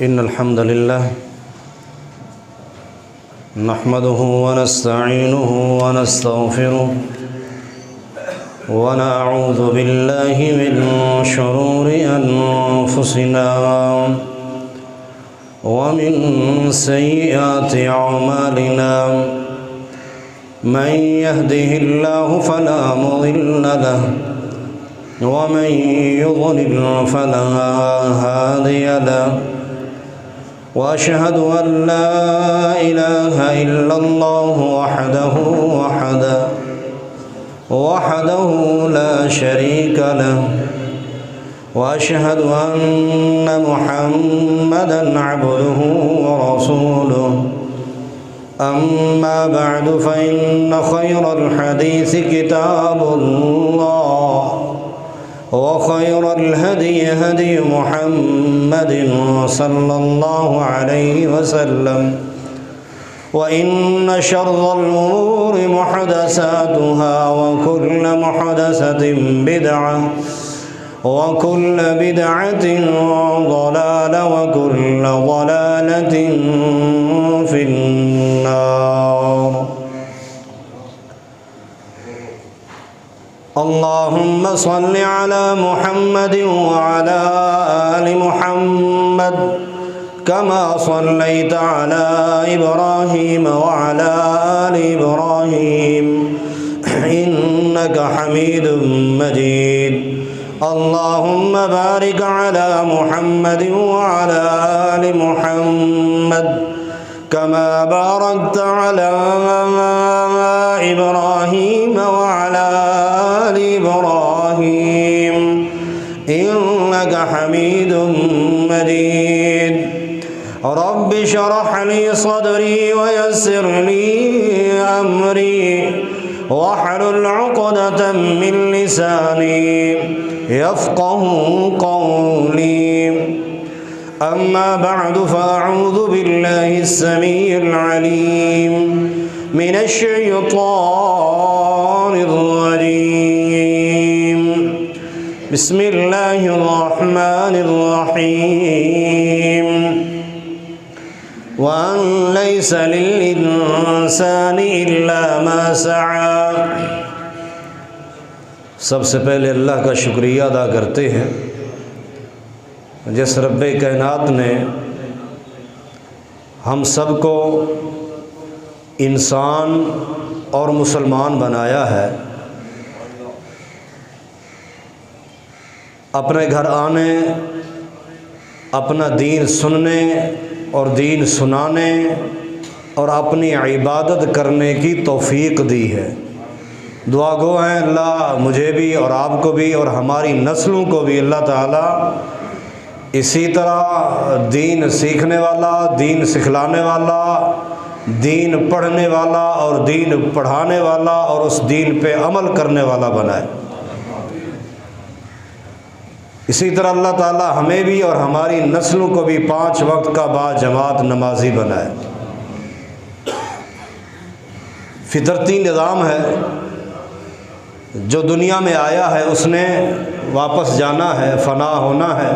इन्नल हम्दुलिल्लाह नहमदुहु व नस्तईनुहु व नस्तगफिरुहु व नऊज़ु बिल्लाहि मिन शुरूरि अनफुसिना व मिन सय्यिआति अअमालिना मन यहदिहिल्लाहु फला मुदिल्ल लहु व मन युद्लिल फला हादिय लहु व अशहदु अन ला इलाहा इल्लल्लाहु वहदहु ला शरीक लहु व अशहदु अन्न मुहम्मदन अब्दुहु व रसूलुहु अम्मा बअदु फ़इन्न खैरल हदीस किताबुल्लाह व खैरल हदी हदी मुहम्मदिन सल्लल्लाहु अलैहि वसल्लम व इन्न शर्रल उमूरि मुहदसातुहा व कुल्ल मुहदसतिन बिदअह व कुल्ल बिदअतिन ज़लालह व कुल्ल ज़लालतिन फिन्नार। अल्लाहुम्मा सल्लि अला मुहम्मदिन व अला आलि मुहम्मद कमा सल्लैता अला इब्राहीम व अला आलि इब्राहीम इन्नका हमीदुम मजीद। अल्लाहुम्मा बारिक अला मुहम्मदिन व अला आलि मुहम्मद कमा बारकता अला इब्राहीम व अला आलि इब्राहीम इन्नका हमीदुम मजीद। रब्बि शरह ली सदरी व यस्सिर ली अमरी वहलुल उक़दतम मिन लिसानी यफ़क़हू क़ौली। अम्मा बअदु फ़अऊज़ु बिल्लाहिस समीइल अलीम मिनश शैतानिर रजीम। बिस्मिल्लाहिर रहमानिर रहीम। व अन लैसा लिल इंसानि इल्ला मा सआ। सबसे पहले अल्लाह का शुक्रिया अदा करते हैं जिस रब्बे कायनात ने हम सबको इंसान और मुसलमान बनाया है। अपने घर आने, अपना दीन सुनने और दीन सुनाने और अपनी इबादत करने की तौफीक दी है। दुआ गो हैं अल्लाह मुझे भी और आपको भी और हमारी नस्लों को भी अल्लाह ताला इसी तरह दीन सीखने वाला, दीन सिखलाने वाला, दीन पढ़ने वाला और दीन पढ़ाने वाला और उस दीन पे अमल करने वाला बनाए। इसी तरह अल्लाह ताला हमें भी और हमारी नस्लों को भी 5 वक्त का बाजमात नमाजी बनाए। फितरती निज़ाम है जो दुनिया में आया है, उसने वापस जाना है, फ़ना होना है।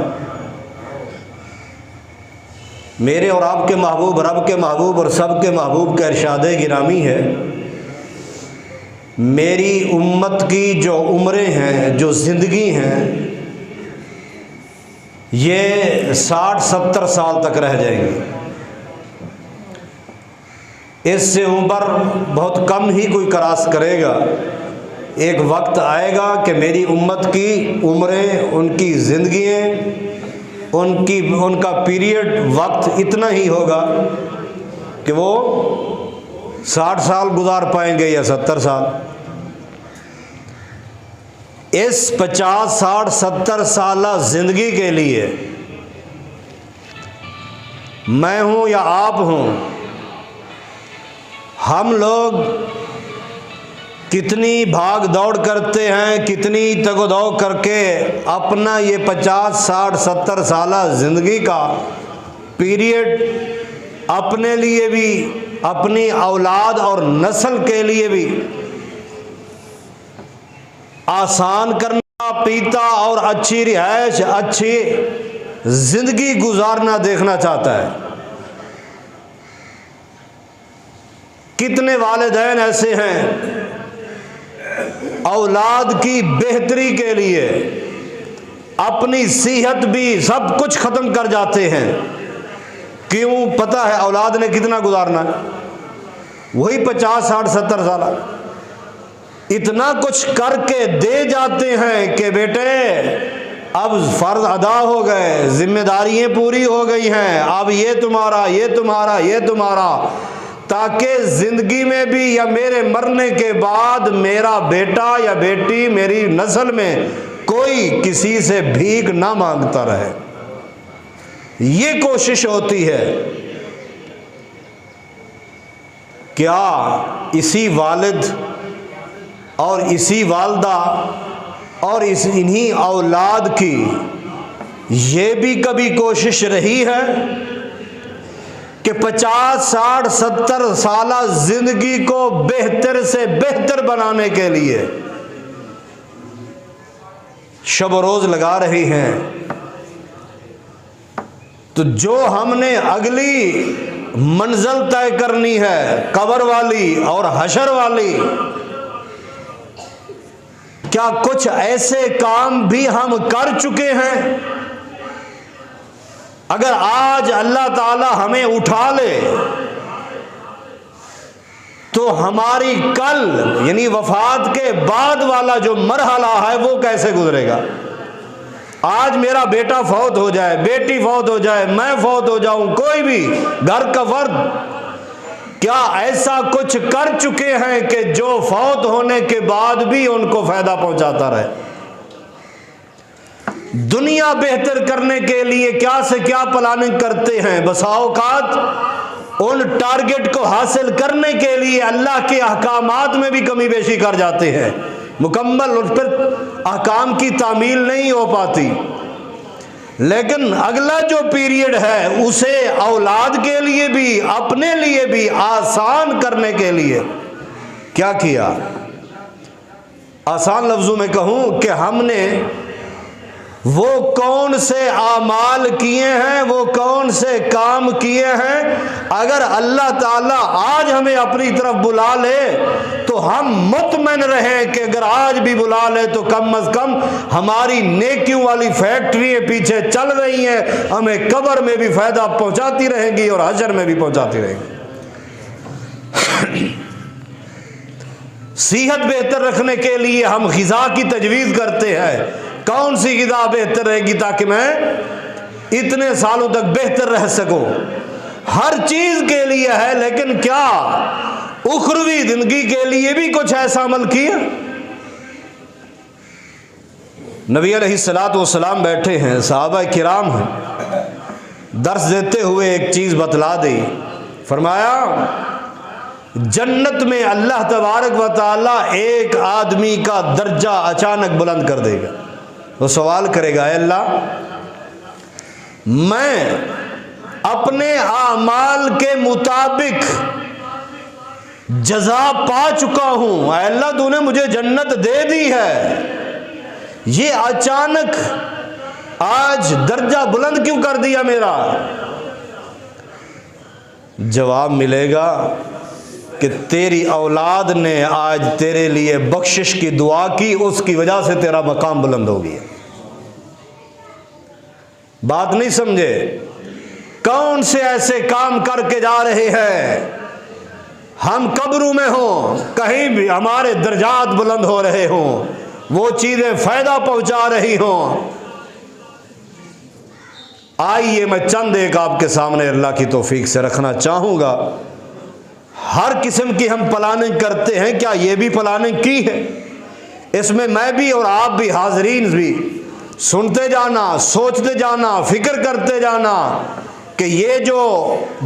मेरे और आपके महबूब, रब के महबूब और सब के महबूब का इरशाद गिरामी है, मेरी उम्मत की जो उम्रें हैं, जो ज़िंदगी हैं, ये 60-70 साल तक रह जाएंगी। इससे ऊपर बहुत कम ही कोई क्रॉस करेगा। एक वक्त आएगा कि मेरी उम्मत की उम्रें, उनकी ज़िंदगियाँ, उनका पीरियड वक्त इतना ही होगा कि वो 60 साल गुजार पाएंगे या 70 साल। इस 50, 60, 70 साल ज़िंदगी के लिए मैं हूँ या आप हूँ, हम लोग कितनी भाग दौड़ करते हैं, कितनी तगदौ करके अपना ये 50, 60, 70 साल ज़िंदगी का पीरियड अपने लिए भी, अपनी औलाद और नस्ल के लिए भी आसान करना, पीता और अच्छी रिहाइश, अच्छी जिंदगी गुजारना देखना चाहता है। कितने वालिदैन ऐसे हैं औलाद की बेहतरी के लिए अपनी सेहत भी सब कुछ ख़त्म कर जाते हैं। क्यों? पता है औलाद ने कितना गुजारना है, वही 50, 60, 70 साल। इतना कुछ करके दे जाते हैं कि बेटे अब फ़र्ज अदा हो गए, जिम्मेदारियां पूरी हो गई हैं, अब ये तुम्हारा, ये तुम्हारा, ये तुम्हारा, ताकि ज़िंदगी में भी या मेरे मरने के बाद मेरा बेटा या बेटी, मेरी नस्ल में कोई किसी से भीख ना मांगता रहे। ये कोशिश होती है। क्या इसी वालिद और इसी वालदा और इन्हीं औलाद की ये भी कभी कोशिश रही है कि 50, 60, 70 साल जिंदगी को बेहतर से बेहतर बनाने के लिए शब रोज लगा रही हैं? तो जो हमने अगली मंजिल तय करनी है, कब्र वाली और हशर वाली, क्या कुछ ऐसे काम भी हम कर चुके हैं? अगर आज अल्लाह ताला हमें उठा ले तो हमारी कल यानी वफात के बाद वाला जो मरहला है वो कैसे गुजरेगा? आज मेरा बेटा फौत हो जाए, बेटी फौत हो जाए, मैं फौत हो जाऊं, कोई भी घर का फर्द, क्या ऐसा कुछ कर चुके हैं कि जो फौत होने के बाद भी उनको फायदा पहुंचाता रहे? दुनिया बेहतर करने के लिए क्या से क्या प्लानिंग करते हैं। बसा औकात उन टारगेट को हासिल करने के लिए अल्लाह के अहकामात में भी कमी बेशी कर जाते हैं, मुकम्मल उस पर अहकाम की तामील नहीं हो पाती। लेकिन अगला जो पीरियड है उसे औलाद के लिए भी, अपने लिए भी आसान करने के लिए क्या किया? आसान लफ्जों में कहूं कि हमने वो कौन से आमाल किए हैं, वो कौन से काम किए हैं, अगर अल्लाह ताला आज हमें अपनी तरफ बुला ले तो हम मुतमइन रहें कि अगर आज भी बुला ले तो कम अज कम हमारी नेकियों वाली फैक्ट्रियां पीछे चल रही हैं, हमें कब्र में भी फायदा पहुंचाती रहेंगी और हशर में भी पहुंचाती रहेंगी। सेहत बेहतर रखने के लिए हम ग़िज़ा की तजवीज़ करते हैं। कौन सी ग़िज़ा बेहतर रहेगी ताकि मैं इतने सालों तक बेहतर रह सकूं? हर चीज़ के लिए है, लेकिन क्या उखरवी ज़िंदगी के लिए भी कुछ ऐसा अमल किया? नबी अलैहिस्सलातु वस्सलाम बैठे हैं, सहाबा किराम हैं, दर्स देते हुए एक चीज़ बतला दी। फरमाया जन्नत में अल्लाह तबारक व तआला एक आदमी का दर्जा अचानक बुलंद कर देगा। वो सवाल करेगा, अल्लाह मैं अपने आमाल के मुताबिक जज़ा पा चुका हूँ, अल्लाह तूने मुझे जन्नत दे दी है, ये अचानक आज दर्जा बुलंद क्यों कर दिया मेरा? जवाब मिलेगा कि तेरी औलाद ने आज तेरे लिए बख्शिश की दुआ की, उसकी वजह से तेरा मकाम बुलंद हो गया। बात नहीं समझे? कौन से ऐसे काम करके जा रहे हैं, हम कब्रों में हों, कहीं भी हमारे दर्जात बुलंद हो रहे हों, वो चीज़ें फ़ायदा पहुंचा रही हों। आइए मैं चंद एक आपके सामने अल्लाह की तौफीक से रखना चाहूँगा। हर किस्म की हम प्लानिंग करते हैं, क्या ये भी प्लानिंग की है? इसमें मैं भी और आप भी, हाजरीन भी, सुनते जाना, सोचते जाना, फिक्र करते जाना कि ये जो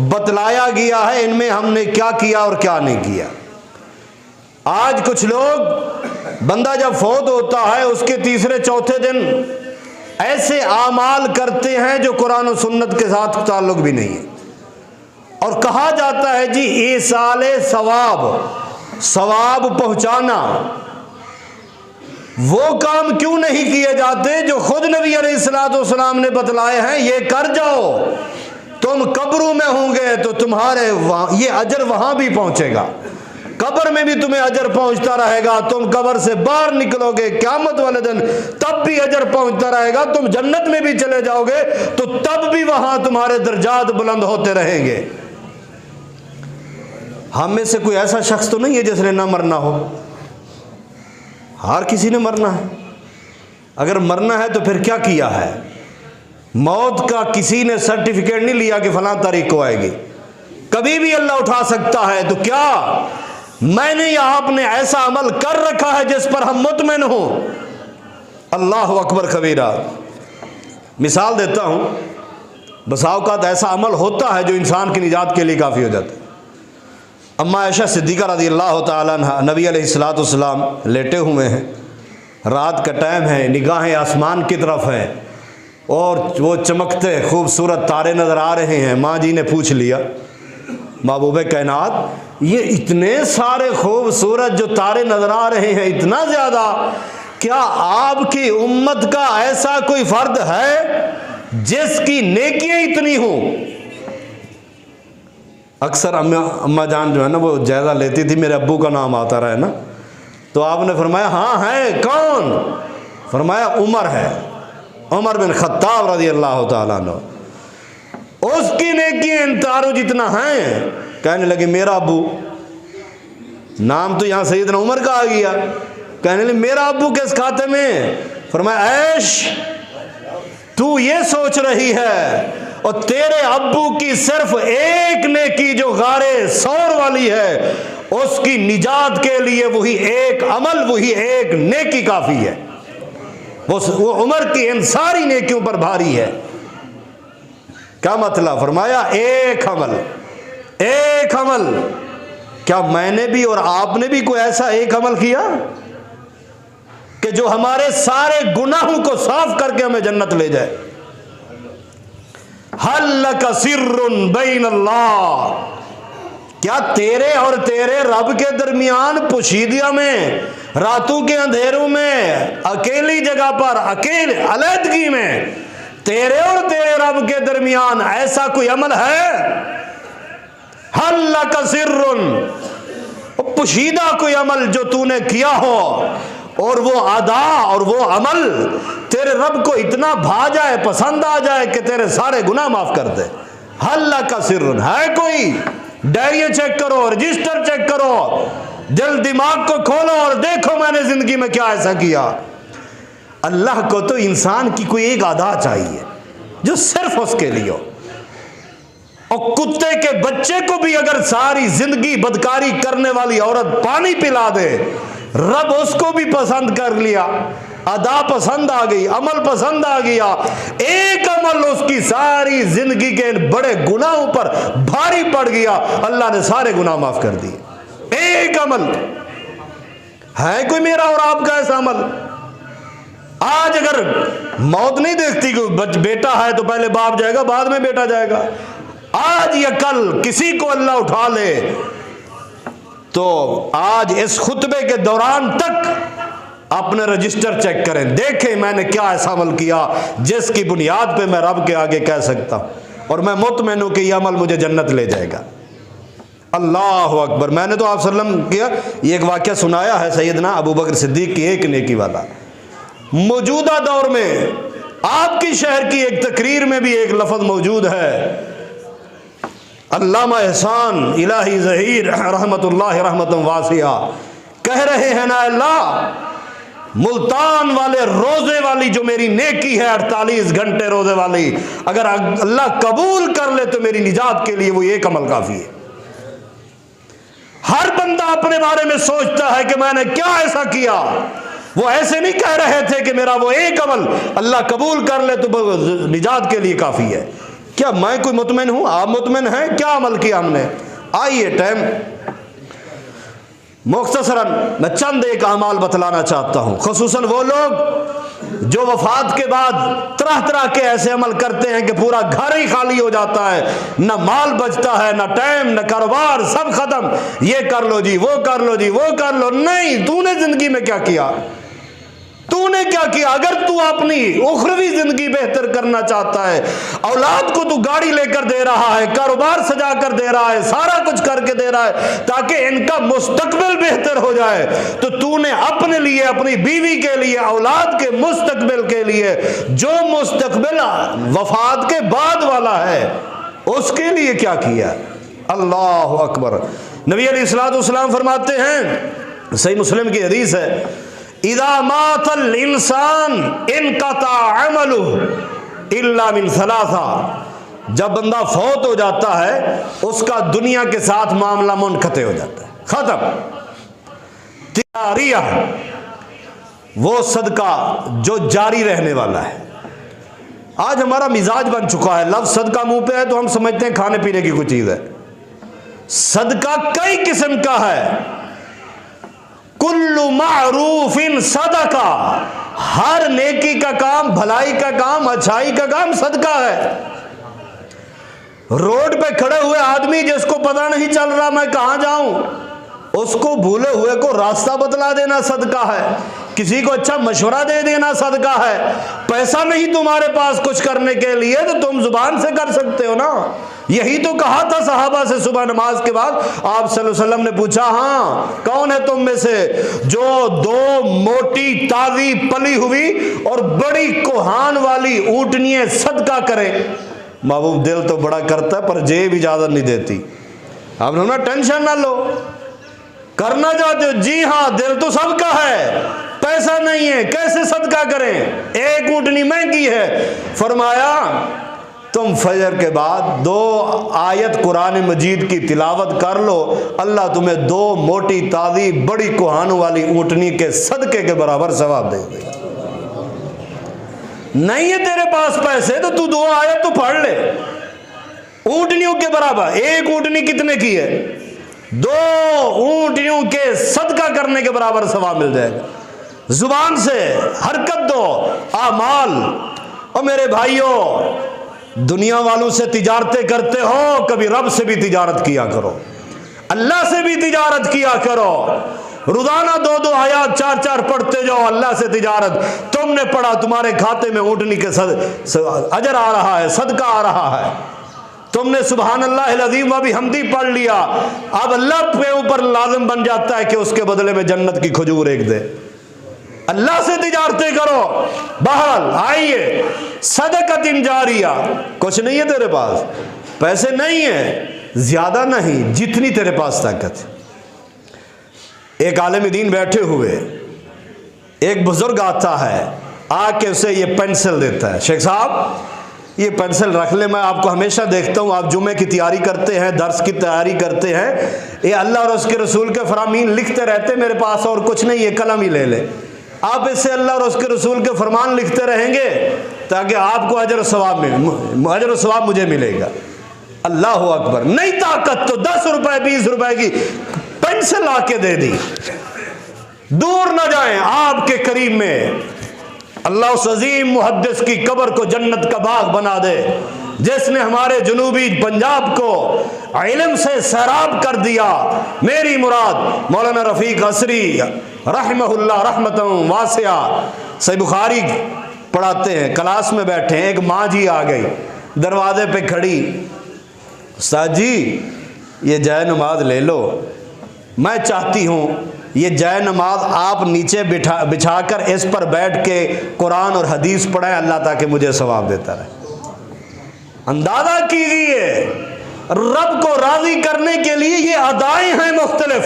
बतलाया गया है इनमें हमने क्या किया और क्या नहीं किया। आज कुछ लोग, बंदा जब फौत होता है उसके तीसरे चौथे दिन ऐसे आमाल करते हैं जो कुरान और सुन्नत के साथ ताल्लुक भी नहीं है, और कहा जाता है जी ईसाले सवाब, सवाब पहुंचाना। वो काम क्यों नहीं किए जाते जो खुद नबी अलैहिस्सलाम ने बतलाए हैं, ये कर जाओ, तुम कब्रों में होंगे तो तुम्हारे ये अजर वहां भी पहुंचेगा, कब्र में भी तुम्हें अजर पहुंचता रहेगा, तुम कब्र से बाहर निकलोगे क़यामत वाले दिन तब भी अजर पहुंचता रहेगा, तुम जन्नत में भी चले जाओगे तो तब भी वहां तुम्हारे दर्जात बुलंद होते रहेंगे। हम में से कोई ऐसा शख्स तो नहीं है जिसने ना मरना हो, हर किसी ने मरना है। अगर मरना है तो फिर क्या किया है? मौत का किसी ने सर्टिफिकेट नहीं लिया कि फलां तारीख को आएगी, कभी भी अल्लाह उठा सकता है। तो क्या मैंने या आपने ऐसा अमल कर रखा है जिस पर हम मुतमिन हो? अल्लाह अकबर कबीरा। मिसाल देता हूं, बसा औक़ात ऐसा अमल होता है जो इंसान की निजात के लिए काफ़ी हो जाता है। अम्मा आयशा सिद्दीक़ा रज़ी अल्लाह तआला अन्हा, नबी अलैहिस्सलाम लेटे हुए हैं, रात का टाइम है, निगाहें आसमान की तरफ हैं और वो चमकते खूबसूरत तारे नज़र आ रहे हैं। माँ जी ने पूछ लिया, महबूबे कायनात, ये इतने सारे खूबसूरत जो तारे नज़र आ रहे हैं, इतना ज़्यादा, क्या आपकी उम्मत का ऐसा कोई फ़र्द है जिसकी नेकियां इतनी हों? अक्सर अम्मा जान जो है ना वो जायज़ा लेती थी, मेरे अब्बू का नाम आता रहा है ना, तो आपने फरमाया हाँ है, कौन? फरमाया उमर है, उमर बिन खत्ताब रज़ी अल्लाह तआला अन्हु, उसकी नेकियां इन तारों जितना हैं। कहने लगे मेरा अब्बू, नाम तो यहाँ सैयदना उमर का आ गया, कहने लगे मेरा अब्बू किस खाते में? फरमाया ऐश, तू ये सोच रही है और तेरे अब्बू की सिर्फ एक नेकी जो गारे सौर वाली है, उसकी निजात के लिए वही एक अमल, वही एक नेकी काफ़ी है। वो उमर की इन सारी नेकियों पर भारी है। क्या मतलब? फरमाया एक अमल, एक अमल। क्या मैंने भी और आपने भी कोई ऐसा एक अमल किया कि जो हमारे सारे गुनाहों को साफ करके हमें जन्नत ले जाए? हल लक सिर्रुन बैन अल्लाह, क्या तेरे और तेरे रब के दरमियान पोशीदिया में, रातों के अंधेरों में, अकेली जगह पर, अकेले अलहदगी में तेरे और तेरे रब के दरमियान ऐसा कोई अमल है? हल लक सिर्रुन, पोशीदा कोई अमल जो तूने किया हो और वो अदा और वो अमल तेरे रब को इतना भा जाए, पसंद आ जाए कि तेरे सारे गुनाह माफ कर दे। हल लक सिर्रुन, है कोई? डायरी चेक करो, रजिस्टर चेक करो, दिल दिमाग को खोलो और देखो मैंने जिंदगी में क्या ऐसा किया। अल्लाह को तो इंसान की कोई एक अदा चाहिए जो सिर्फ उसके लिए हो। और कुत्ते के बच्चे को भी अगर सारी जिंदगी बदकारी करने वाली औरत पानी पिला दे, रब उसको भी पसंद कर लिया, अदा पसंद आ गई, अमल पसंद आ गया, एक अमल उसकी सारी जिंदगी के बड़े गुनाहों पर भारी पड़ गया, अल्लाह ने सारे गुनाह माफ कर दिए। एक अमल है कोई मेरा और आपका ऐसा अमल? आज अगर मौत नहीं देखती कि बेटा है तो पहले बाप जाएगा, बाद में बेटा जाएगा, आज या कल किसी को अल्लाह उठा ले तो आज इस खुतबे के दौरान तक अपने रजिस्टर चेक करें, देखें मैंने क्या ऐसा अमल किया जिसकी बुनियाद पे मैं रब के आगे कह सकता हूं और मैं मुतमईन हूं कि यह अमल मुझे जन्नत ले जाएगा। अल्लाह अकबर। मैंने तो आप सल्लम किया ये एक वाक़या सुनाया है सैयदना अबू बकर सिद्दीक की, एक नेकी वाला। मौजूदा दौर में आपकी शहर की एक तकरीर में भी एक लफ्ज़ मौजूद है, अल्लामा एहसान इलाही ज़हीर रहमतुल्लाह रहमतुन वासिया कह रहे हैं ना अल्लाह, मुल्तान वाले रोज़े वाली जो मेरी नेकी है 48 घंटे रोज़े वाली, अगर अल्लाह कबूल कर ले तो मेरी निजात के लिए वो एक अमल काफ़ी है। हर बंदा अपने बारे में सोचता है कि मैंने क्या ऐसा किया। वो ऐसे नहीं कह रहे थे कि मेरा वो एक अमल अल्लाह कबूल कर ले तो निजात के लिए काफ़ी है। क्या मैं कोई मुतमईन हूं? आप मुतमईन हैं? क्या अमल किया हमने? आइए टाइम मुख्तसरन मैं चंद एक अमाल बतलाना चाहता हूं, खुसूसन वो लोग जो वफात के बाद तरह तरह के ऐसे अमल करते हैं कि पूरा घर ही खाली हो जाता है, न माल बचता है, न टाइम, न कारोबार, सब खत्म। ये कर लो जी, वो कर लो जी, वो कर लो। नहीं, तूने जिंदगी में क्या किया? तूने क्या किया? अगर तू अपनी उखरवी जिंदगी बेहतर करना चाहता है, औलाद को तू गाड़ी लेकर दे रहा है, कारोबार सजा कर दे रहा है, सारा कुछ करके दे रहा है ताकि इनका मुस्तकबिल बेहतर हो जाए, तो तूने अपने लिए, अपनी बीवी के लिए, औलाद के मुस्तकबिल के लिए, जो मुस्तकबिल वफात के बाद वाला है, उसके लिए क्या किया? अल्लाह अकबर। नबी अलैहिस्सलाम फरमाते हैं, सही मुस्लिम की हदीस है, इदा मातल इंसान इनकता अमलुहु इल्ला मिन सलासा, जब बंदा फौत हो जाता है उसका दुनिया के साथ मामला मुनक़ते हो जाता है, खत्म। तिजारिया, वो सदका जो जारी रहने वाला है। आज हमारा मिजाज बन चुका है, लफ्ज़ सदका मुंह पे है तो हम समझते हैं खाने पीने की कोई चीज है। सदका कई किस्म का है। कुल्लु मारूफिन सदका, हर नेकी का काम, भलाई का काम, अच्छाई का काम सदका है। रोड पे खड़े हुए आदमी जिसको पता नहीं चल रहा मैं कहां जाऊं, उसको भूले हुए को रास्ता बतला देना सदका है। किसी को अच्छा मशवरा दे देना सदका है। पैसा नहीं तुम्हारे पास कुछ करने के लिए तो तुम जुबान से कर सकते हो ना। यही तो कहा था सहाबा से सुबह नमाज के बाद। आप सल्लल्लाहु अलैहि वसल्लम ने पूछा, हाँ कौन है तुम में से जो दो मोटी ताजी पली हुई और बड़ी कोहान वाली ऊँटनियां सदका करे। महबूब दिल तो बड़ा करता है पर जेब इजाजत नहीं देती। आप लोग ना टेंशन ना लो, करना चाहते हो? जी हाँ, दिल तो सबका है, पैसा नहीं है, कैसे सदका करें? एक ऊँटनी महंगी है। फरमाया तुम फजर के बाद 2 आयत कुरान मजीद की तिलावत कर लो, अल्लाह तुम्हें 2 मोटी ताजी बड़ी कुहानों वाली ऊँटनी के सदके के बराबर सवाब दे देगा। नहीं है तेरे पास पैसे तो तू 2 आयत तो पढ़ ले, ऊँटनियों के बराबर। एक ऊँटनी कितने की है? 2 ऊँटनियों के सदका करने के बराबर सवाब मिल जाएगा। जुबान से हरकत दो, आमाल। और मेरे भाइयों, दुनिया वालों से तिजारतें करते हो, कभी रब से भी तिजारत किया करो, अल्लाह से भी तिजारत किया करो। रोजाना 2-2 आयात 4-4 पढ़ते जाओ, अल्लाह से तिजारत। तुमने पढ़ा, तुम्हारे खाते में ऊँटनी के अजर आ रहा है, सदका आ रहा है। तुमने सुबहान अल्लाह अज़ीम व बिहम्दी पढ़ लिया, अब अल्लाह के ऊपर लाजिम बन जाता है कि उसके बदले में जन्नत की खजूर एक दे। अल्लाह से तिजारतें करो। बहरहाल आइए, सदक़तिन जारिया। कुछ नहीं है तेरे पास, पैसे नहीं है, ज्यादा नहीं, जितनी तेरे पास ताकत है। एक आलिम दीन बैठे हुए, एक बुजुर्ग आता है, आके उसे ये पेंसिल देता है, शेख साहब ये पेंसिल रख ले, मैं आपको हमेशा देखता हूँ आप जुमे की तैयारी करते हैं, दर्स की तैयारी करते हैं, ये अल्लाह और उसके रसूल के फरमान लिखते रहते, मेरे पास और कुछ नहीं, ये कलम ही ले ले। आप इससे अल्लाह और उसके रसूल के फरमान लिखते रहेंगे ताकि आपको अजर और सवाब मुझे मिलेगा। अल्लाह अकबर। नहीं ताकत तो 10 रुपए 20 रुपए की पेंसिल आके दे दी। दूर न जाएं आपके करीब में, अल्लाह उस अजीम मुहद्दिस की कब्र को जन्नत का बाग बना दे जिसने हमारे जनूबी पंजाब को इल्म से सैराब कर दिया। मेरी मुराद मौलाना रफीक असरी रहमहुल्लाह रहमतन वासिया सही बुखारी पढ़ाते हैं, क्लास में बैठे हैं, एक माँ जी आ गई, दरवाजे पे खड़ी, उस्ताद जी ये जय नमाज ले लो, मैं चाहती हूँ ये जय नमाज आप नीचे बिछाकर इस पर बैठ के कुरान और हदीस पढ़ें, अल्लाह ताकि मुझे सवाब देता रहे। अंदाजा कीजिए, रब को राजी करने के लिए ये अदाएं हैं मुख्तलिफ।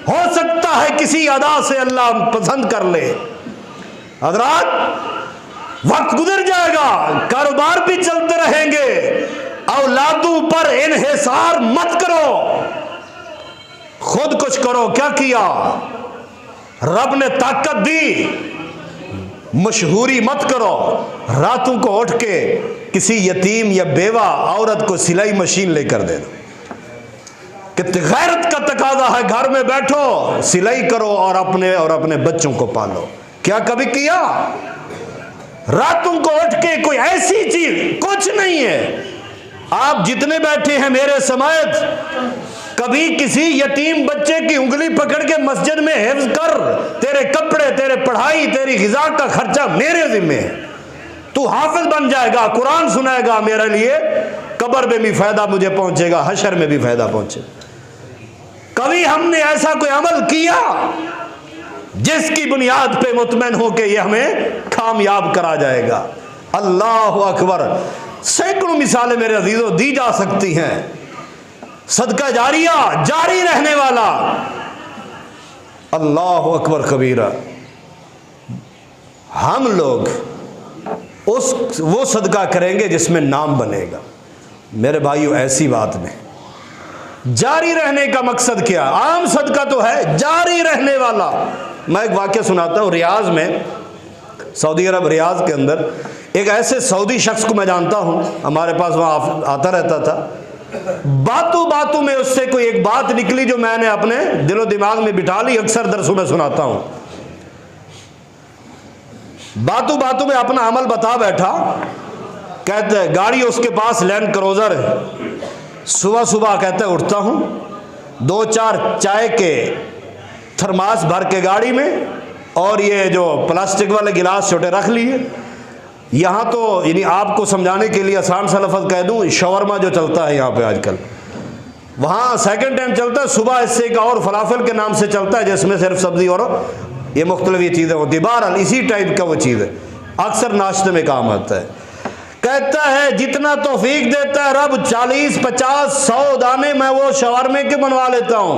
हो सकता है किसी अदा से अल्लाह पसंद कर ले। हज़रात वक्त गुजर जाएगा, कारोबार भी चलते रहेंगे, औलादों पर इन्हिसार मत करो, खुद कुछ करो। क्या किया? रब ने ताकत दी, मशहूरी मत करो, रातों को उठ के किसी यतीम या बेवा औरत को सिलाई मशीन लेकर दे दो। कितनी गैरत का तकाजा है, घर में बैठो सिलाई करो और अपने बच्चों को पालो। क्या कभी किया? रातों को उठ के कोई ऐसी चीज कुछ नहीं है। आप जितने बैठे हैं मेरे समेत, कभी किसी यतीम बच्चे की उंगली पकड़ के मस्जिद में हिफ्ज कर, तेरे कपड़े, तेरे पढ़ाई, तेरी ग़िज़ा का खर्चा मेरे जिम्मे है। तू हाफिज बन जाएगा, कुरान सुनाएगा मेरे लिए, कब्र में भी फायदा मुझे पहुंचेगा, हशर में भी फायदा पहुंचे। कभी हमने ऐसा कोई अमल किया जिसकी बुनियाद पे मुतमईन हो के ये हमें कामयाब करा जाएगा? अल्लाह अकबर। सैकड़ों मिसालें मेरे अजीजों दी जा सकती हैं। सदका जारिया, जारी रहने वाला। अल्लाह अकबर कबीरा। हम लोग वो सदका करेंगे जिसमें नाम बनेगा। मेरे भाइयों, ऐसी बात नहीं। जारी रहने का मकसद क्या? आम सदका तो है, जारी रहने वाला। मैं एक वाक़या सुनाता हूँ। रियाज में, सऊदी अरब रियाज के अंदर एक ऐसे सऊदी शख्स को मैं जानता हूँ, हमारे पास वहाँ आता रहता था। बातों बातों में उससे कोई एक बात निकली जो मैंने अपने दिलो दिमाग में बिठा ली, अक्सर दरसों में सुनाता हूँ। बातों बातों में अपना अमल बता बैठा। कहते हैं गाड़ी उसके पास लैंड क्रूजर है। सुबह सुबह कहते हैं उठता हूँ, 2-4 चाय के थर्मास भर के गाड़ी में, और ये जो प्लास्टिक वाले गिलास छोटे रख लिए। यहाँ तो यानी आपको समझाने के लिए आसान सा लफ्ज़ कह दूँ, शवरमा जो चलता है यहाँ पे आजकल, वहाँ सेकंड टाइम चलता है। सुबह इससे एक और फलाफल के नाम से चलता है, जिसमें सिर्फ सब्ज़ी और ये मुख्तलिफ ये चीज़ें होती। बहरहाल इसी टाइप का वो चीज़ है, अक्सर नाश्ते में काम आता है। कहता है जितना तौफीक देता है रब, 40, 50, 100 दाने मैं वो शवरमे के बनवा लेता हूँ।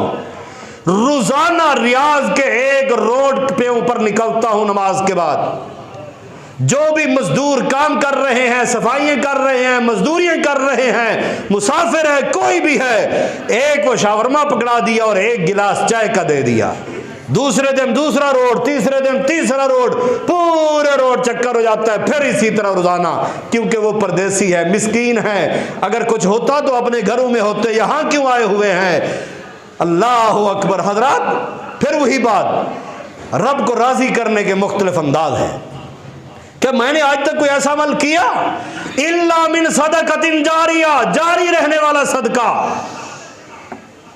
रोजाना रियाज के एक रोड पे ऊपर निकलता हूँ नमाज के बाद। जो भी मजदूर काम कर रहे हैं, सफाइयाँ कर रहे हैं, मजदूरियाँ कर रहे हैं, मुसाफिर है, कोई भी है, एक वो शावरमा पकड़ा दिया और एक गिलास चाय का दे दिया। दूसरे दिन दूसरा रोड, तीसरे दिन तीसरा रोड, पूरे रोड चक्कर हो जाता है। फिर इसी तरह रोजाना, क्योंकि वो परदेसी है, मिस्कीन है। अगर कुछ होता तो अपने घरों में होते, यहाँ क्यों आए हुए हैं? अल्लाह अकबर। हजरात, फिर वही बात, रब को राजी करने के मुख्तलिफ अंदाज हैं। क्या मैंने आज तक कोई ऐसा अमल किया? इल्ला मिन सदक़तिन जारिया, जारी रहने वाला सदका।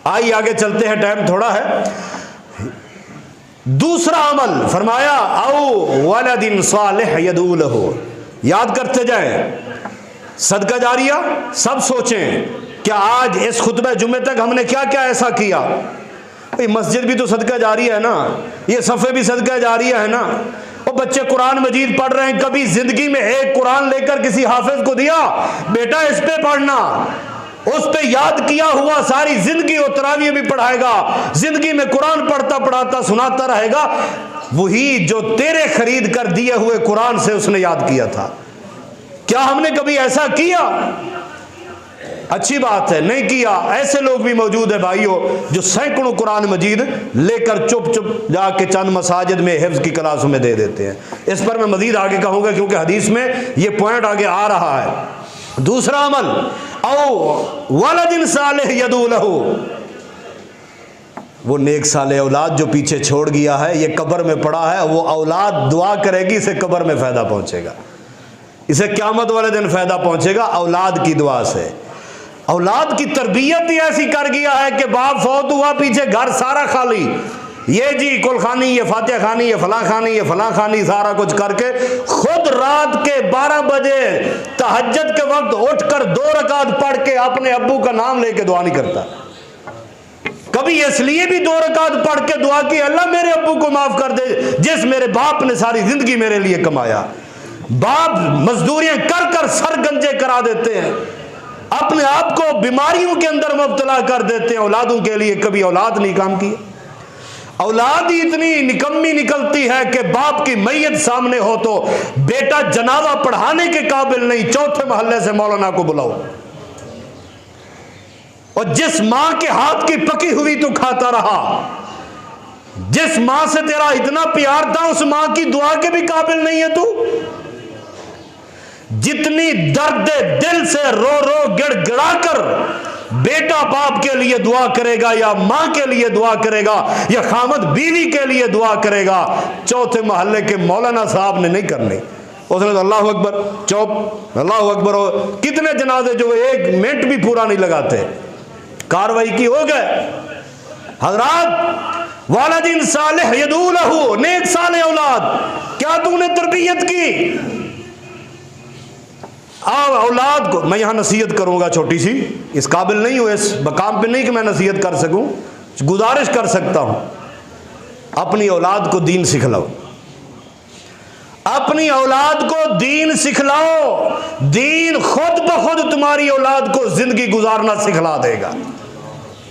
आइए आगे चलते हैं, टाइम थोड़ा है। दूसरा अमल फरमाया, औ वलदिन सालिह यदू लहू। याद करते जाएं, सदका जारिया। सब सोचें क्या आज इस खुतबे जुम्मे तक हमने क्या क्या ऐसा किया? भाई मस्जिद भी तो सदका जारिया है ना, ये सफ़े भी सदका जारिया है ना। और बच्चे कुरान मजीद पढ़ रहे हैं, कभी जिंदगी में एक कुरान लेकर किसी हाफिज को दिया, बेटा इस पे पढ़ना, उस पे याद किया हुआ सारी जिंदगी वो तरावी भी पढ़ाएगा, जिंदगी में कुरान पढ़ता पढ़ाता सुनाता रहेगा। वही जो तेरे खरीद कर दिए हुए कुरान से उसने याद किया था। क्या हमने कभी ऐसा किया? अच्छी बात है, नहीं किया। ऐसे लोग भी मौजूद है भाइयों, जो सैकड़ों कुरान मजीद लेकर चुप चुप जाके चंद मसाजिद में हिफ्ज़ की क्लासों में दे देते हैं। इस पर मैं मजीद आगे कहूँगा, क्योंकि हदीस में ये पॉइंट आगे आ रहा है। दूसरा अमल, औ वलदिन सालिह यदू लहू। वो नेक साले औलाद जो पीछे छोड़ गया है, ये कब्र में पड़ा है, वो औलाद दुआ करेगी, इसे कब्र में फ़ायदा पहुँचेगा, इसे क़यामत वाले दिन फ़ायदा पहुँचेगा औलाद की दुआ से। औलाद की तरबियत ही ऐसी कर गया है कि बाप फौत हुआ, पीछे घर सारा खाली, ये जी कुल खानी, ये फातिहा खानी, ये फलां खानी, ये फलां खानी, सारा कुछ करके खुद रात के 12 बजे तहज्जुद के वक्त उठकर 2 रकात पढ़ के अपने अब्बू का नाम लेके दुआ नहीं करता। कभी इसलिए भी 2 रकात पढ़ के दुआ की, अल्लाह मेरे अब्बू को माफ कर दे जिस मेरे बाप ने सारी जिंदगी मेरे लिए कमाया। बाप मजदूरियां कर कर सर गंजे करा देते हैं, अपने आप को बीमारियों के अंदर मुब्तला कर देते हैं औलादों के लिए। कभी औलाद नहीं काम किया। औलाद ही इतनी निकम्मी निकलती है कि बाप की मैयत सामने हो तो बेटा जनाजा पढ़ाने के काबिल नहीं, चौथे मोहल्ले से मौलाना को बुलाओ। और जिस मां के हाथ की पकी हुई तू खाता रहा, जिस मां से तेरा इतना प्यार था, उस मां की दुआ के भी काबिल नहीं है तू। जितनी दर्द दिल से रो रो गिड़गिड़ा कर बेटा बाप के लिए दुआ करेगा, या मां के लिए दुआ करेगा, या खामद बीवी के लिए दुआ करेगा, चौथे मोहल्ले के मौलाना साहब ने नहीं करनी। उसने तो अल्लाह अकबर, चौप, अल्लाह अकबर। कितने जनाजे जो 1 मिनट भी पूरा नहीं लगाते, कार्रवाई की, हो गए। हजरात वालिदिन सालिह यदू लहू, नेक साले औलाद, क्या तूने तरबियत की? औलाद को मैं यहां नसीहत करूंगा छोटी सी, इस काबिल नहीं हूं, इस मकाम पे नहीं कि मैं नसीहत कर सकूं, गुजारिश कर सकता हूं, अपनी औलाद को दीन सिखलाओ, अपनी औलाद को दीन सिखलाओ। दीन खुद ब खुद तुम्हारी औलाद को जिंदगी गुजारना सिखला देगा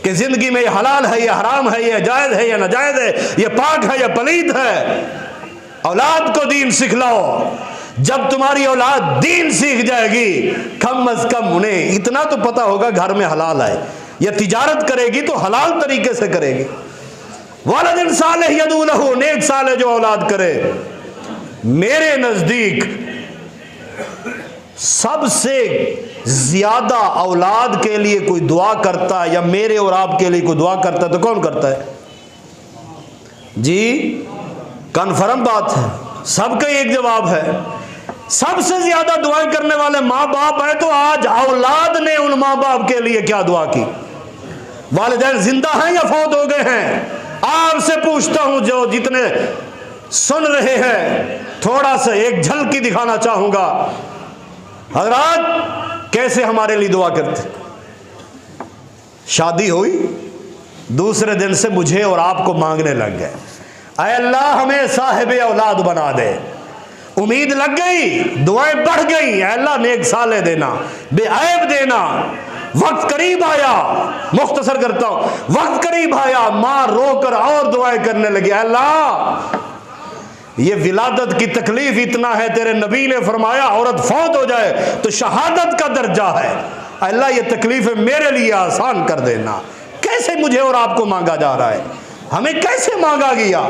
कि जिंदगी में ये हलाल है, ये हराम है, ये जायज है, ये नाजायज है, ये पाक है, ये पलीद है। औलाद को दीन सिखलाओ। जब तुम्हारी औलाद दीन सीख जाएगी, कम अज कम उन्हें इतना तो पता होगा घर में हलाल है, या तिजारत करेगी तो हलाल तरीके से करेगी। वालिदिन सालिह यदू लहू, नेक साले जो औलाद करे। मेरे नजदीक सबसे ज्यादा औलाद के लिए कोई दुआ करता है, या मेरे और आपके लिए कोई दुआ करता है, तो कौन करता है जी? कन्फर्म बात है, सबका एक जवाब है। सबसे ज्यादा दुआएं करने वाले माँ बाप हैं, तो आज औलाद ने उन माँ बाप के लिए क्या दुआ की? वालिदैन जिंदा हैं या फौत हो गए हैं? आपसे पूछता हूं, जो जितने सुन रहे हैं, थोड़ा सा एक झलकी दिखाना चाहूंगा। हजरात कैसे हमारे लिए दुआ करते? शादी हुई, दूसरे दिन से मुझे और आपको मांगने लग गए, ऐ अल्लाह हमें साहिब औलाद बना दे। उम्मीद लग गई, दुआएं बढ़ गई, ऐ अल्लाह नेक साले देना, बेऐब देना। वक्त करीब आया, मुख्तसर करता हूं, वक्त करीब आया, मां रोकर और दुआएं करने लगी, अल्लाह ये विलादत की तकलीफ इतना है, तेरे नबी ने फरमाया औरत फौत हो जाए तो शहादत का दर्जा है, अल्लाह ये तकलीफें मेरे लिए आसान कर देना। कैसे मुझे और आपको मांगा जा रहा है? हमें कैसे मांगा गया?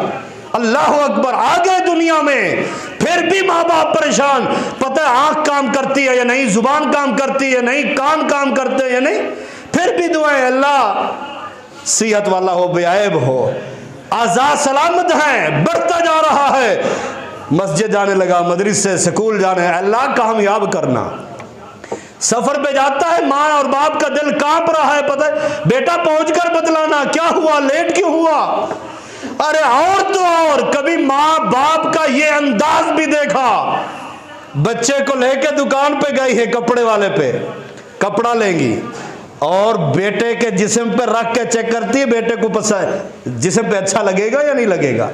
अल्लाह अकबर। आ गए दुनिया में, फिर भी माँ बाप परेशान। पता है आंख काम करती है या नहीं, जुबान काम करती है नहीं, कान काम करते हैं या नहीं, फिर भी दुआएं, अल्लाह सेहत वाला हो, बेऐब हो, आजाद सलामत है, बढ़ता जा रहा है, मस्जिद जाने लगा, मदरसे स्कूल जाने, अल्लाह कामयाब करना। सफर पे जाता है, माँ और बाप का दिल कांप रहा है, पता है बेटा पहुंचकर बतलाना क्या हुआ, लेट क्यों हुआ? अरे और तो और कभी माँ बाप का ये अंदाज भी देखा, बच्चे को लेके दुकान पे गई है, कपड़े वाले पे कपड़ा लेंगी, और बेटे के जिस्म पे रख के चेक करती है, बेटे को पसंद जिस्म पे अच्छा लगेगा या नहीं लगेगा?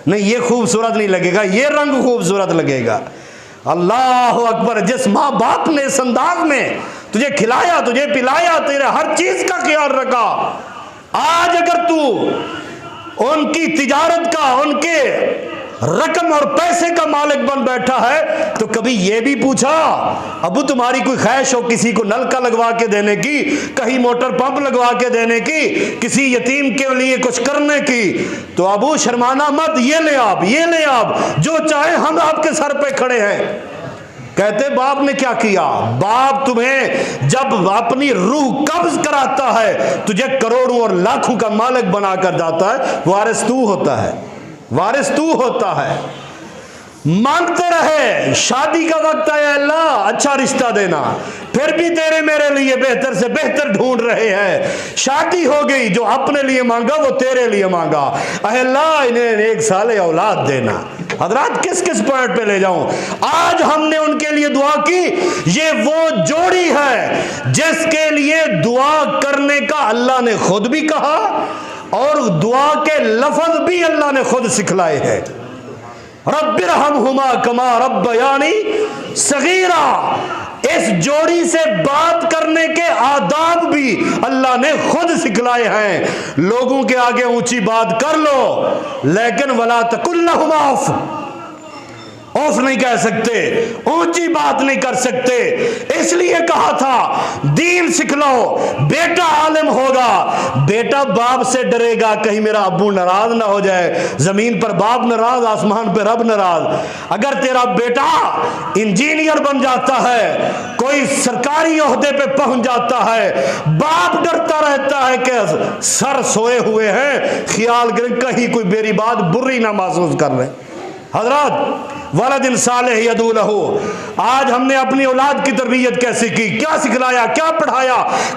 नहीं, ये खूबसूरत नहीं लगेगा, ये रंग खूबसूरत लगेगा। अल्लाह अकबर। जिस माँ बाप ने इस अंदाज में तुझे खिलाया, तुझे पिलाया, तेरे हर चीज का ख्याल रखा, आज अगर तू उनकी तिजारत का, उनके रकम और पैसे का मालिक बन बैठा है, तो कभी यह भी पूछा अबू तुम्हारी कोई ख्वाहिश हो किसी को नलका लगवा के देने की, कहीं मोटर पंप लगवा के देने की, किसी यतीम के लिए कुछ करने की, तो अबू शर्माना मत, ये ले आप, ये ले आप, जो चाहे हम आपके सर पे खड़े हैं। कहते बाप ने क्या किया? बाप तुम्हें जब अपनी रूह कब्ज कराता है, तुझे करोड़ों और लाखों का मालिक बनाकर जाता है, वारिस तू होता है, वारिस तू होता है। मांगते रहे, शादी का वक्त आया, अल्लाह अच्छा रिश्ता देना, फिर भी तेरे मेरे लिए बेहतर से बेहतर ढूंढ रहे हैं। शादी हो गई, जो अपने लिए मांगा वो तेरे लिए मांगा, अल्लाह इन्हें एक साले औलाद देना। हजरात किस किस पॉइंट पे ले जाऊं? आज हमने उनके लिए दुआ की, ये वो जोड़ी है जिसके लिए दुआ करने का अल्लाह ने खुद भी कहा, और दुआ के लफ्ज भी अल्लाह ने खुद सिखलाए हैं। रब्बिरहमहुमा कमा रब्बयानी सगीरा। इस जोड़ी से बात करने के आदाब भी अल्लाह ने खुद सिखलाए हैं। लोगों के आगे ऊंची बात कर लो, लेकिन वला तकुल्लहुमा औफ नहीं कह सकते, ऊंची बात नहीं कर सकते। इसलिए कहा था दीन सिख लो, बेटा आलिम होगा, बेटा बाप से डरेगा कहीं मेरा अब्बू नाराज ना हो जाए। जमीन पर बाप नाराज, आसमान पर रब नाराज। अगर तेरा बेटा इंजीनियर बन जाता है, कोई सरकारी ओहदे पे पहुंच जाता है, बाप डरता रहता है कि सर सोए हुए हैं, ख्याल करें कहीं कोई मेरी बात बुरी ना महसूस कर ले। हजरात वलदिन सालिह यदू लहू। आज हमने अपनी औलाद की तरबियत कैसे की, क्या सिखलाया, क्या पढ़ाया,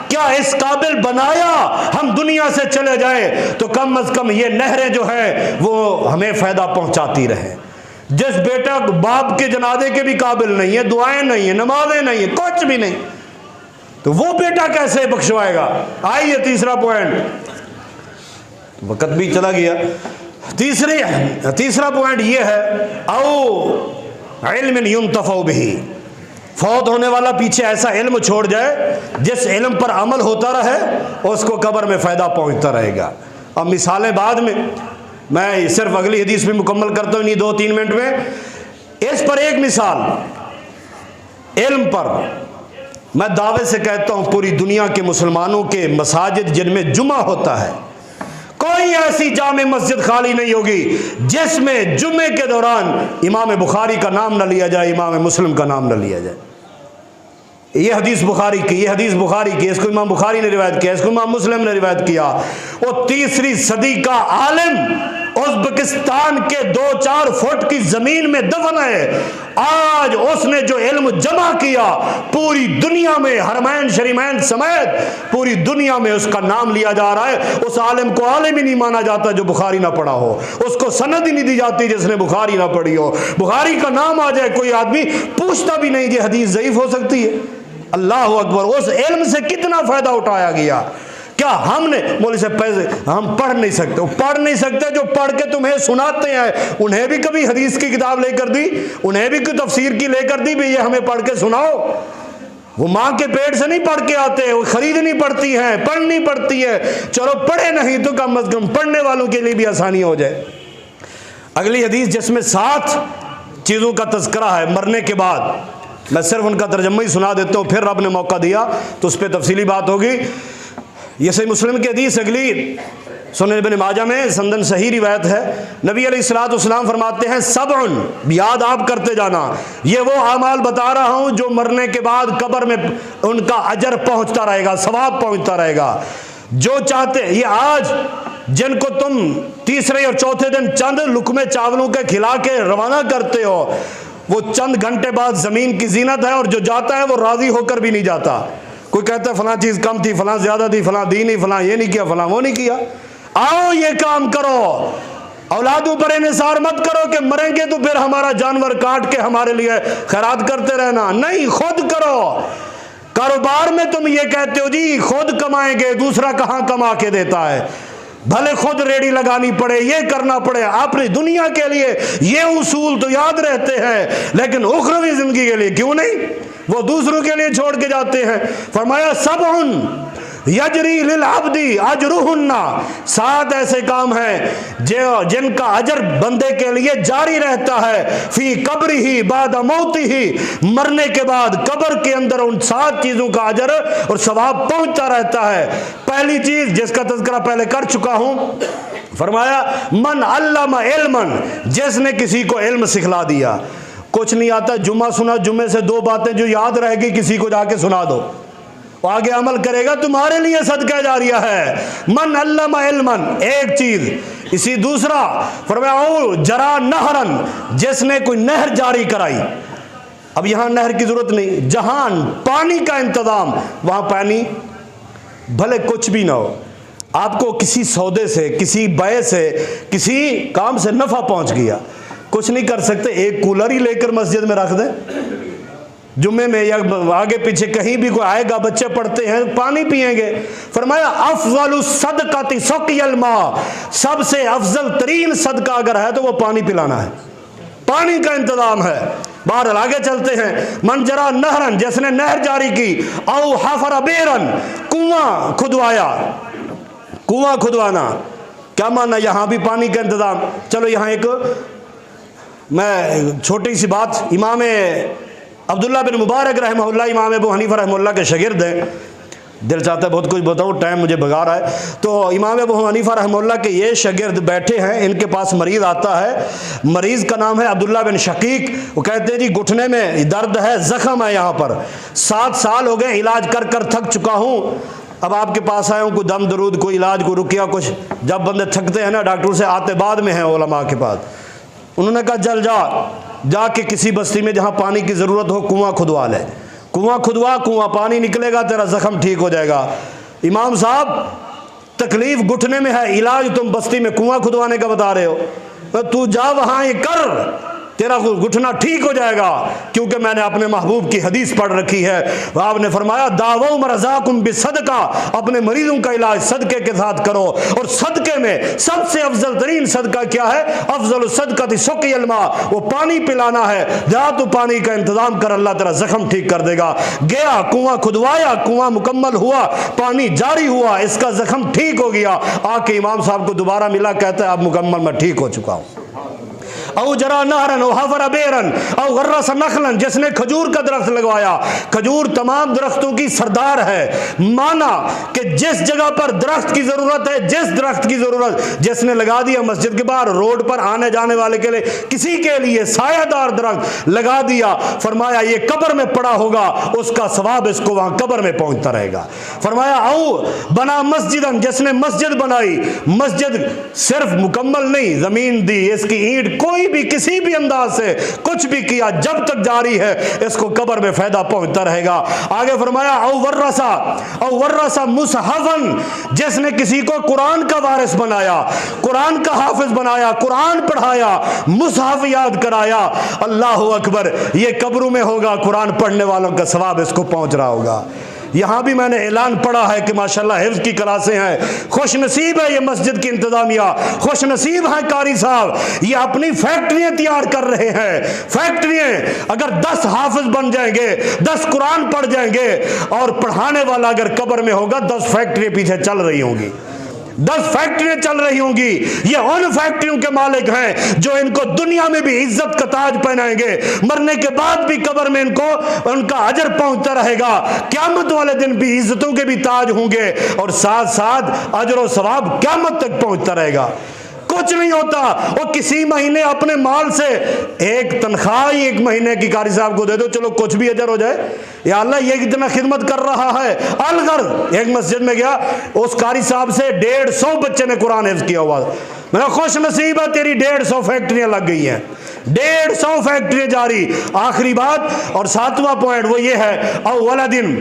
क्या इस काबिल बनाया हम दुनिया से चले जाए तो कम अज कम ये नहरें जो है वो हमें फ़ायदा पहुंचाती रहे। जिस बेटा बाप के जनाजे के भी काबिल नहीं है, दुआएं नहीं है, नमाजें नहीं है, कुछ भी नहीं, तो वो बेटा कैसे बख्शवाएगा। आइए तीसरा पॉइंट, वक्त भी चला गया। तीसरा पॉइंट ये है औ इल्मिन युंतफ़उ बिही, फौत होने वाला पीछे ऐसा इल्म छोड़ जाए जिस इल्म पर अमल होता रहे उसको कब्र में फ़ायदा पहुंचता रहेगा। अब मिसालें बाद में, मैं सिर्फ अगली हदीस में मुकम्मल करता हूँ इन्हीं 2-3 मिनट में। इस पर एक मिसाल, इल्म पर मैं दावे से कहता हूँ पूरी दुनिया के मुसलमानों के मसाजिद जिनमें जुमा होता है, कोई ऐसी जामे मस्जिद खाली नहीं होगी जिसमें जुमे के दौरान इमाम बुखारी का नाम न लिया जाए, इमाम मुस्लिम का नाम न लिया जाए। ये हदीस बुखारी की, ये हदीस बुखारी की, इसको इमाम बुखारी ने रिवायत किया, इसको इमाम मुस्लिम ने रिवायत किया। वो 3री सदी का आलिम उज़्बेकिस्तान के 2-4 फुट की जमीन में दफन है। आज उसने जो इल्म जमा किया पूरी दुनिया में, हरमैन शरीमैन समेत पूरी दुनिया में उसका नाम लिया जा रहा है। उस आलिम को आलिम ही नहीं माना जाता जो बुखारी ना पढ़ा हो, उसको सनद ही नहीं दी जाती जिसने बुखारी ना पढ़ी हो। बुखारी का नाम आ जाए कोई आदमी पूछता भी नहीं कि हदीस ज़ईफ हो सकती है। अल्लाह अकबर, उस इल्म से कितना फायदा उठाया गया। क्या हमने बोले से पैसे हम पढ़ नहीं सकते, पढ़ नहीं सकते जो पढ़ के तुम्हें सुनाते हैं उन्हें भी कभी हदीस की किताब लेकर दी, उन्हें भी कोई तफसीर की लेकर दी भी ये हमें पढ़ के सुनाओ। वो माँ के पेट से नहीं पढ़ के आते, वो खरीदनी पड़ती हैं, पढ़नी पड़ती है। चलो पढ़े नहीं तो कम अज कम पढ़ने वालों के लिए भी आसानी हो जाए। अगली हदीस जिसमें 7 चीज़ों का तज़किरा है मरने के बाद, मैं सिर्फ उनका तर्जुमा ही सुना देता हूँ, फिर रब ने मौका दिया तो उस पर तफसीली बात होगी। ये सही मुस्लिम की हदीस अगली सुनन इब्न माजा में संदन सही रिवायत है। नबी अलैहिस्सलातु वस्सलाम फरमाते हैं सबउन, याद आप करते जाना, ये वो अमाल बता रहा हूँ जो मरने के बाद कब्र में उनका अजर पहुँचता रहेगा, सवाब पहुँचता रहेगा। जो चाहते, ये आज जिनको तुम तीसरे और चौथे दिन चंद लुकमे चावलों के खिला के रवाना करते हो, वो चंद घंटे बाद ज़मीन की जीनत है और जो जाता है वो राज़ी होकर भी नहीं जाता। कोई कहता है फलां चीज़ कम थी, फलां ज़्यादा थी, फलां दी नहीं, फलां ये नहीं किया, फलां वो नहीं किया। आओ ये काम करो, औलादों पर इन्हिसार मत करो कि मरेंगे तो फिर हमारा जानवर काट के हमारे लिए खैरात करते रहना, नहीं, खुद करो। कारोबार में तुम ये कहते हो जी खुद कमाएंगे, दूसरा कहाँ कमा के देता है, भले खुद रेडी लगानी पड़े, ये करना पड़े, अपनी दुनिया के लिए ये उसूल तो याद रहते हैं लेकिन उखरवी जिंदगी के लिए क्यों नहीं, वो दूसरों के लिए छोड़ के जाते हैं। फरमाया सबउन यजरी लिल अब्दी अजरुहुन्ना, 7 ऐसे काम हैं जो जिनका अजर बंदे के लिए जारी रहता है फी कब्री ही बाद मौती ही, मरने के बाद कब्र के अंदर उन 7 चीज़ों का अजर और सवाब पहुंचता रहता है। पहली चीज़ जिसका तज़किरा पहले कर चुका हूं, फरमाया मन अल्लमा इल्मन, जिसने किसी को इल्म सिखला दिया। कुछ नहीं आता, जुम्मा सुना, जुम्मे से 2 बातें जो याद रहेगी किसी को जाके सुना दो, आगे अमल करेगा, तुम्हारे लिए सदका जारिया है। मन अल्लमा इल्मन, एक चीज। इसी दूसरा फरमाया जरा नहरन, जिसने कोई नहर जारी कराई। अब यहां नहर की जरूरत नहीं, जहां पानी का इंतजाम वहां पानी, भले कुछ भी ना हो, आपको किसी सौदे से, किसी बय से, किसी काम से नफा पहुंच गया, कुछ नहीं कर सकते, एक कूलर ही लेकर मस्जिद में रख दें, जुम्मे में या आगे पीछे कहीं भी कोई आएगा, बच्चे पढ़ते हैं, पानी पिएंगे। फरमाया अफजलु सदकाति सक़ियल मा, सबसे अफजल तरीन सदका अगर है तो वो पानी पिलाना है, पानी का इंतजाम है। बाहर आगे चलते हैं। मन जरा नहरन, जिसने नहर जारी की, औ हफर बेरन, कुआं खुदवाया, कुआं खुदवाना क्या माना, यहाँ भी पानी का इंतजाम। चलो यहाँ एक मैं छोटी सी बात, इमाम अब्दुल्ला बिन मुबारक रहमहुल्लाह इमाम अबू हनीफा रहमहुल्लाह के शागिर्द हैं, दिल चाहता है बहुत कुछ बताऊँ, टाइम मुझे भगा रहा है। तो इमाम अबू हनीफा रहमहुल्लाह के ये शागिर्द बैठे हैं, इनके पास मरीज़ आता है, मरीज़ का नाम है अब्दुल्ला बिन शकीक। वो कहते हैं जी घुटने में दर्द है, ज़ख़म है, यहाँ पर 7 साल हो गए, इलाज कर कर थक चुका हूँ, अब आपके पास आया हूँ, कोई दम दरूद, कोई इलाज, कोई रुकिया, कुछ। जब बंदे थकते हैं ना डॉक्टर से आते बाद में हैं उलमा के पास। उन्होंने कहा जल जा, जाके किसी बस्ती में जहाँ पानी की ज़रूरत हो कुआं खुदवा ले, कुआं खुदवा, कुआं पानी निकलेगा, तेरा ज़ख्म ठीक हो जाएगा। इमाम साहब तकलीफ घुटने में है, इलाज तुम बस्ती में कुआं खुदवाने का बता रहे हो, तो तू जा वहाँ ये कर, तेरा घुटना ठीक हो जाएगा। क्योंकि मैंने अपने महबूब की हदीस पढ़ रखी है, आपने फरमाया दावो मरज़ाकुम बिसदका, अपने मरीजों का इलाज सदके के साथ करो। और सदके में सबसे अफजल तरीन सदका क्या है? अफजल सदका सुक़ियल मा, वो पानी पिलाना है। जा तू पानी का इंतजाम कर, अल्लाह तेरा जख्म ठीक कर देगा। गया कुआं खुदवाया, कुआं मुकम्मल हुआ, पानी जारी हुआ, इसका जख्म ठीक हो गया। आके इमाम साहब को दोबारा मिला, कहता है अब मुकम्मल मैं ठीक हो चुका हूँ। औ जरा नहरन हफर बेरन औ गर्रस नखलन, जिसने खजूर का दरख्त लगवाया, खजूर तमाम दरख्तों की सरदार है। माना कि जिस जगह पर दरख्त की जरूरत है, जिस दरख्त की जरूरत जिसने लगा दिया, मस्जिद के बाहर रोड पर आने जाने वाले के लिए, किसी के लिए सायादार दरख्त लगा दिया, फरमाया ये कब्र में पड़ा होगा, उसका सवाब इसको वहां कब्र में पहुंचता रहेगा। फरमाया औ बना मस्जिदन, जिसने मस्जिद बनाई, मस्जिद सिर्फ मुकम्मल नहीं, जमीन दी, इसकी ईंट कोई भी किसी भी अंदाज से कुछ भी किया, जब तक जारी है इसको कब्र में फायदा पहुंचता रहेगा। आगे फरमाया औ वर्रसा मुसहफन, जिसने किसी को कुरान का वारिस बनाया, कुरान का हाफिज बनाया, कुरान पढ़ाया, मुसहफ याद कराया, अल्लाह अकबर, ये कब्रों में होगा, कुरान पढ़ने वालों का सवाब इसको पहुंच रहा होगा। यहाँ भी मैंने ऐलान पढ़ा है कि माशाल्लाह हिफ्ज़ की क्लासें हैं, खुश नसीब है ये मस्जिद की इंतजामिया, खुश नसीब है कारी साहब, ये अपनी फैक्ट्रियाँ तैयार कर रहे हैं। फैक्ट्रियाँ अगर 10 हाफिज बन जाएंगे, 10 कुरान पढ़ जाएंगे, और पढ़ाने वाला अगर कब्र में होगा, 10 फैक्ट्रियाँ पीछे चल रही होंगी, 10 फैक्ट्रियां चल रही होंगी। ये उन फैक्ट्रियों के मालिक हैं जो इनको दुनिया में भी इज्जत का ताज पहनाएंगे, मरने के बाद भी कब्र में इनको उनका अजर पहुंचता रहेगा, क़यामत वाले दिन भी इज्जतों के भी ताज होंगे, और साथ साथ अजर और सवाब क़यामत तक पहुंचता रहेगा। कुछ नहीं होता, वो किसी महीने अपने माल से एक तनख्वाह ही एक महीने की कारी साहब को दे दो, चलो कुछ भी अजर हो जाए, या अल्लाह ये कितना खिदमत कर रहा है। अलगर एक मस्जिद में गया, उस कारी साहब से 150 बच्चे ने कुरान हिफ्ज़ किया हुआ। मेरा खुश नसीब है तेरी 150 फैक्ट्रियां लग गई हैं, 150 फैक्ट्रियां जारी। आखिरी बात और 7वां पॉइंट वो ये है, औ दिन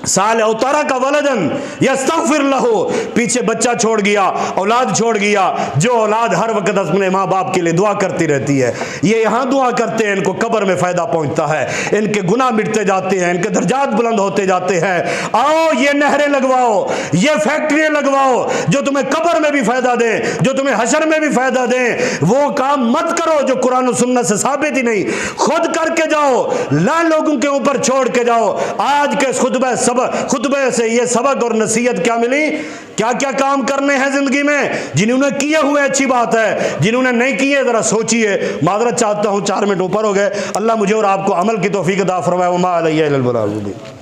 साल अवतारा का वलदन यस्तगफिर लहू, पीछे बच्चा छोड़ गया, औलाद छोड़ गया, जो औलाद हर वक्त अपने माँ बाप के लिए दुआ करती रहती है, ये यहाँ दुआ करते हैं, इनको कब्र में फ़ायदा पहुँचता है, इनके गुनाह मिटते जाते हैं, इनके दर्जात बुलंद होते जाते हैं। आओ ये नहरें लगवाओ, ये फैक्ट्रियाँ लगवाओ, जो तुम्हें कब्र में भी फ़ायदा दें, जो तुम्हें हशर में भी फ़ायदा दें। वो काम मत करो जो कुरान और सुन्नत से साबित ही नहीं, खुद करके जाओ, ना लोगों के ऊपर छोड़ के जाओ। आज के खुतबे से ये सबक और नसीहत क्या मिली, क्या क्या काम करने हैं जिंदगी में। जिन्होंने किए हुए अच्छी बात है, जिन्होंने नहीं किए जरा सोचिए। माजरत चाहता हूँ 4 मिनट ऊपर हो गए। अल्लाह मुझे और आपको अमल की तौफीक अता फरमाए। वमा अलैया इल्लल बलाग।